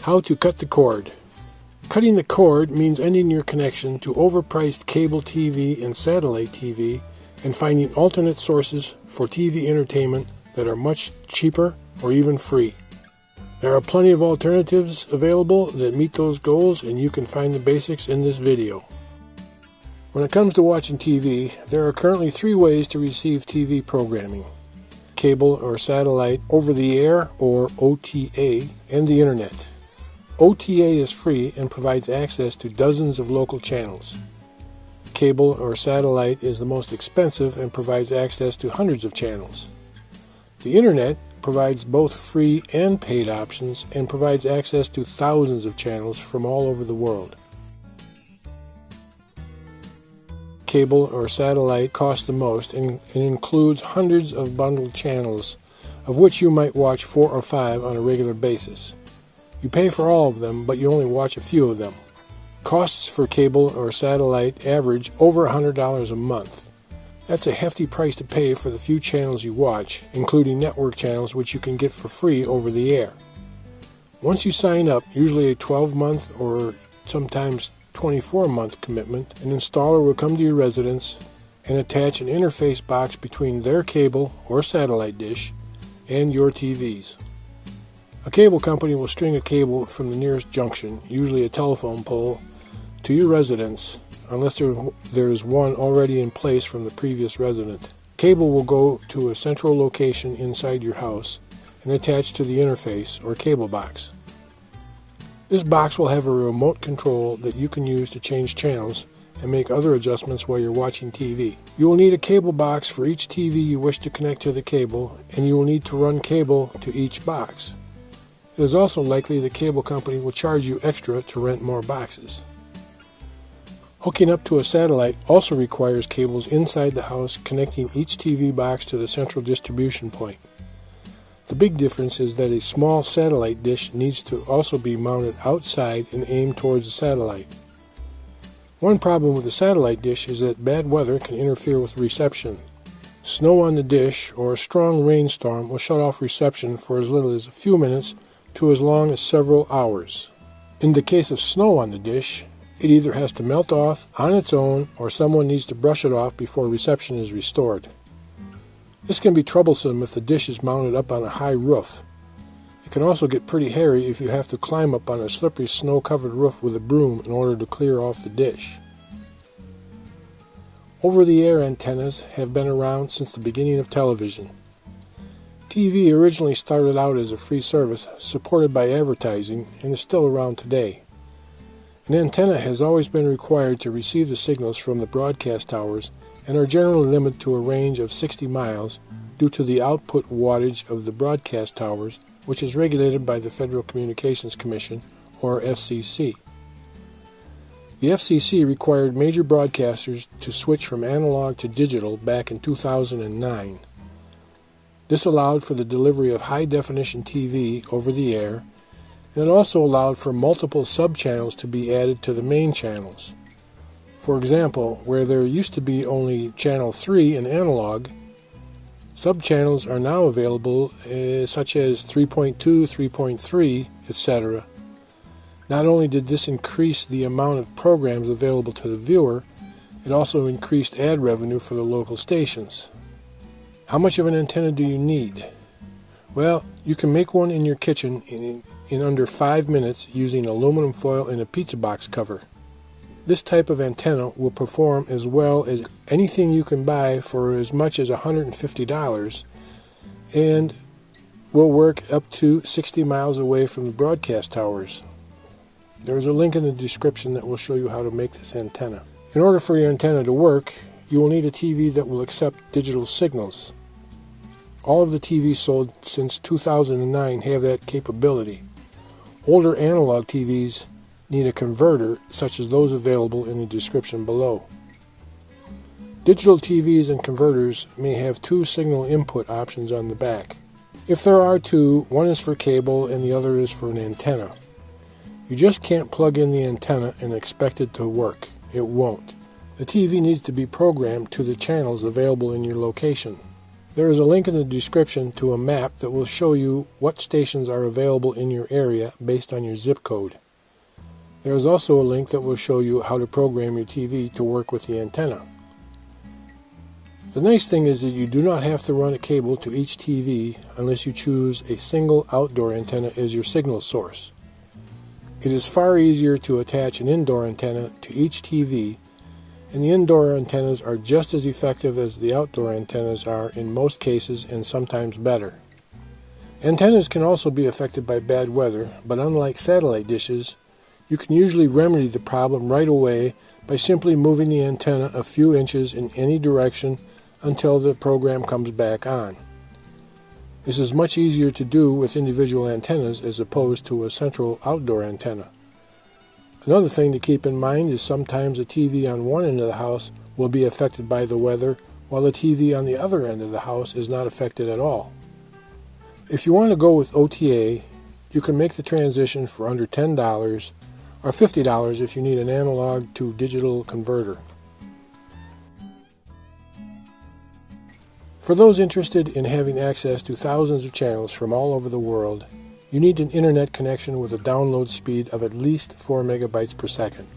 How to cut the cord. Cutting the cord means ending your connection to overpriced cable TV and satellite TV and finding alternate sources for TV entertainment that are much cheaper or even free. There are plenty of alternatives available that meet those goals, and you can find the basics in this video. When it comes to watching TV, there are currently 3 ways to receive TV programming: cable or satellite, over the air or OTA, and the internet. OTA is free and provides access to dozens of local channels. Cable or satellite is the most expensive and provides access to hundreds of channels. The internet provides both free and paid options and provides access to thousands of channels from all over the world. Cable or satellite costs the most and includes hundreds of bundled channels, of which you might watch 4 or 5 on a regular basis. You pay for all of them, but you only watch a few of them. Costs for cable or satellite average over $100 a month. That's a hefty price to pay for the few channels you watch, including network channels which you can get for free over the air. Once you sign up, usually a 12-month or sometimes 24-month commitment, an installer will come to your residence and attach an interface box between their cable or satellite dish and your TVs. A cable company will string a cable from the nearest junction, usually a telephone pole, to your residence, unless there is one already in place from the previous resident. Cable will go to a central location inside your house and attach to the interface or cable box. This box will have a remote control that you can use to change channels and make other adjustments while you're watching TV. You will need a cable box for each TV you wish to connect to the cable, and you will need to run cable to each box. It is also likely the cable company will charge you extra to rent more boxes. Hooking up to a satellite also requires cables inside the house connecting each TV box to the central distribution point. The big difference is that a small satellite dish needs to also be mounted outside and aimed towards the satellite. One problem with the satellite dish is that bad weather can interfere with reception. Snow on the dish or a strong rainstorm will shut off reception for as little as a few minutes to as long as several hours. In the case of snow on the dish, it either has to melt off on its own or someone needs to brush it off before reception is restored. This can be troublesome if the dish is mounted up on a high roof. It can also get pretty hairy if you have to climb up on a slippery snow-covered roof with a broom in order to clear off the dish. Over-the-air antennas have been around since the beginning of television. TV originally started out as a free service supported by advertising and is still around today. An antenna has always been required to receive the signals from the broadcast towers and are generally limited to a range of 60 miles due to the output wattage of the broadcast towers, which is regulated by the Federal Communications Commission, or FCC. The FCC required major broadcasters to switch from analog to digital back in 2009. This allowed for the delivery of high-definition TV over the air, and it also allowed for multiple sub-channels to be added to the main channels. For example, where there used to be only channel 3 in analog, sub-channels are now available such as 3.2, 3.3, etc. Not only did this increase the amount of programs available to the viewer, it also increased ad revenue for the local stations. How much of an antenna do you need? Well, you can make one in your kitchen in under 5 minutes using aluminum foil and a pizza box cover. This type of antenna will perform as well as anything you can buy for as much as $150 and will work up to 60 miles away from the broadcast towers. There is a link in the description that will show you how to make this antenna. In order for your antenna to work, you will need a TV that will accept digital signals. All of the TVs sold since 2009 have that capability. Older analog TVs need a converter, such as those available in the description below. Digital TVs and converters may have 2 signal input options on the back. If there are 2, one is for cable and the other is for an antenna. You just can't plug in the antenna and expect it to work. It won't. The TV needs to be programmed to the channels available in your location. There is a link in the description to a map that will show you what stations are available in your area based on your zip code. There is also a link that will show you how to program your TV to work with the antenna. The nice thing is that you do not have to run a cable to each TV unless you choose a single outdoor antenna as your signal source. It is far easier to attach an indoor antenna to each TV, and the indoor antennas are just as effective as the outdoor antennas are in most cases, and sometimes better. Antennas can also be affected by bad weather, but unlike satellite dishes, you can usually remedy the problem right away by simply moving the antenna a few inches in any direction until the program comes back on. This is much easier to do with individual antennas as opposed to a central outdoor antenna. Another thing to keep in mind is sometimes a TV on one end of the house will be affected by the weather, while the TV on the other end of the house is not affected at all. If you want to go with OTA, you can make the transition for under $10 or $50 if you need an analog to digital converter. For those interested in having access to thousands of channels from all over the world, you need an internet connection with a download speed of at least 4 megabytes per second.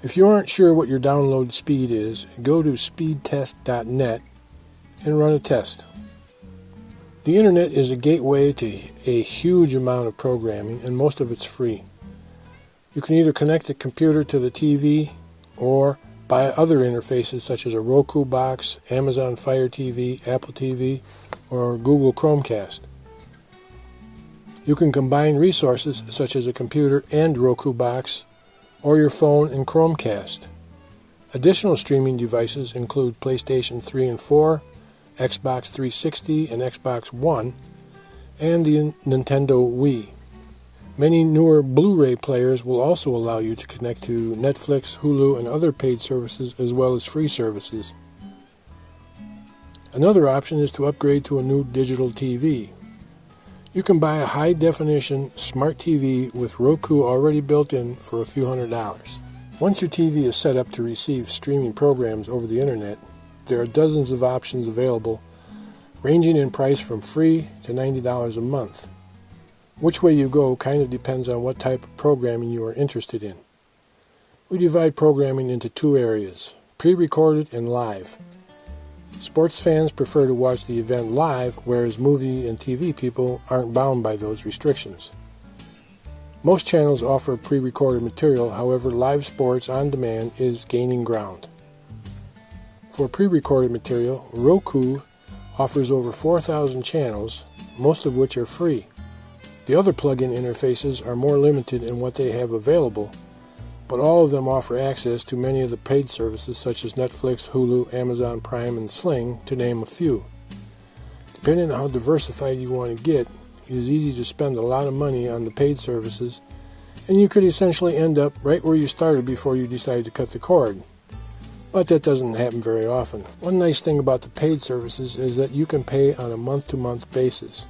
If you aren't sure what your download speed is, go to speedtest.net and run a test. The internet is a gateway to a huge amount of programming, and most of it's free. You can either connect the computer to the TV or buy other interfaces such as a Roku box, Amazon Fire TV, Apple TV, or Google Chromecast. You can combine resources such as a computer and Roku box, or your phone and Chromecast. Additional streaming devices include PlayStation 3 and 4, Xbox 360 and Xbox One, and the Nintendo Wii. Many newer Blu-ray players will also allow you to connect to Netflix, Hulu, and other paid services as well as free services. Another option is to upgrade to a new digital TV. You can buy a high-definition smart TV with Roku already built in for a few $100s. Once your TV is set up to receive streaming programs over the internet, there are dozens of options available, ranging in price from free to $90 a month. Which way you go kind of depends on what type of programming you are interested in. We divide programming into two areas, pre-recorded and live. Sports fans prefer to watch the event live, whereas movie and TV people aren't bound by those restrictions. Most channels offer pre-recorded material, however, live sports on demand is gaining ground. For pre-recorded material, Roku offers over 4,000 channels, most of which are free. The other plug-in interfaces are more limited in what they have available, but all of them offer access to many of the paid services such as Netflix, Hulu, Amazon Prime, and Sling, to name a few. Depending on how diversified you want to get, it is easy to spend a lot of money on the paid services, and you could essentially end up right where you started before you decided to cut the cord. But that doesn't happen very often. One nice thing about the paid services is that you can pay on a month-to-month basis.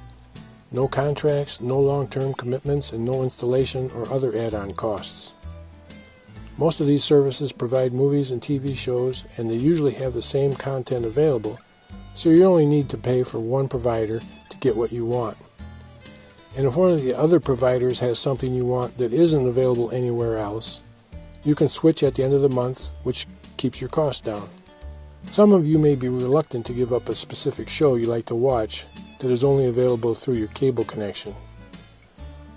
No contracts, no long-term commitments, and no installation or other add-on costs. Most of these services provide movies and TV shows, and they usually have the same content available, so you only need to pay for one provider to get what you want. And if one of the other providers has something you want that isn't available anywhere else, you can switch at the end of the month, which keeps your costs down. Some of you may be reluctant to give up a specific show you like to watch that is only available through your cable connection.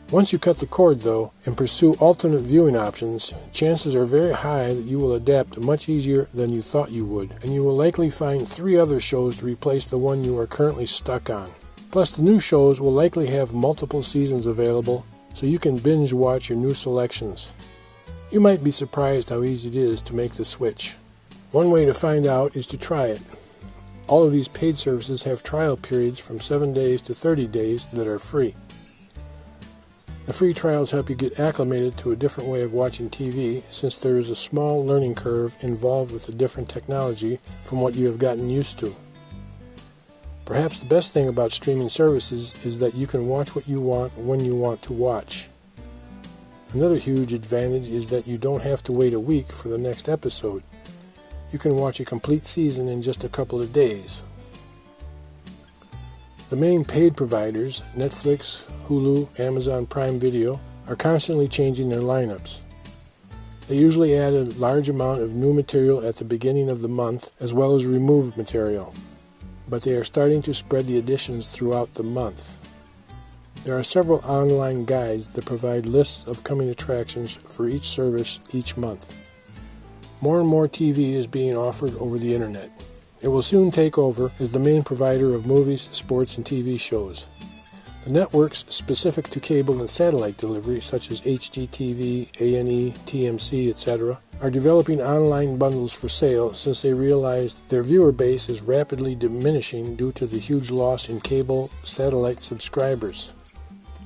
Once you cut the cord, though, and pursue alternate viewing options, chances are very high that you will adapt much easier than you thought you would, and you will likely find 3 other shows to replace the one you are currently stuck on. Plus, the new shows will likely have multiple seasons available, so you can binge watch your new selections. You might be surprised how easy it is to make the switch. One way to find out is to try it. All of these paid services have trial periods from 7 days to 30 days that are free. The free trials help you get acclimated to a different way of watching TV, since there is a small learning curve involved with the different technology from what you have gotten used to. Perhaps the best thing about streaming services is that you can watch what you want when you want to watch. Another huge advantage is that you don't have to wait a week for the next episode. You can watch a complete season in just a couple of days. The main paid providers, Netflix, Hulu, Amazon Prime Video, are constantly changing their lineups. They usually add a large amount of new material at the beginning of the month as well as remove material, but they are starting to spread the additions throughout the month. There are several online guides that provide lists of coming attractions for each service each month. More and more TV is being offered over the internet. It will soon take over as the main provider of movies, sports, and TV shows. The networks specific to cable and satellite delivery, such as HGTV, A&E, TMC, etc., are developing online bundles for sale since they realized their viewer base is rapidly diminishing due to the huge loss in cable satellite subscribers.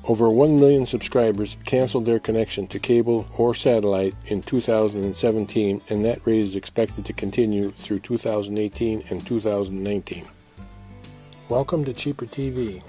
Over 1 million subscribers canceled their connection to cable or satellite in 2017, and that rate is expected to continue through 2018 and 2019. Welcome to Cheaper TV.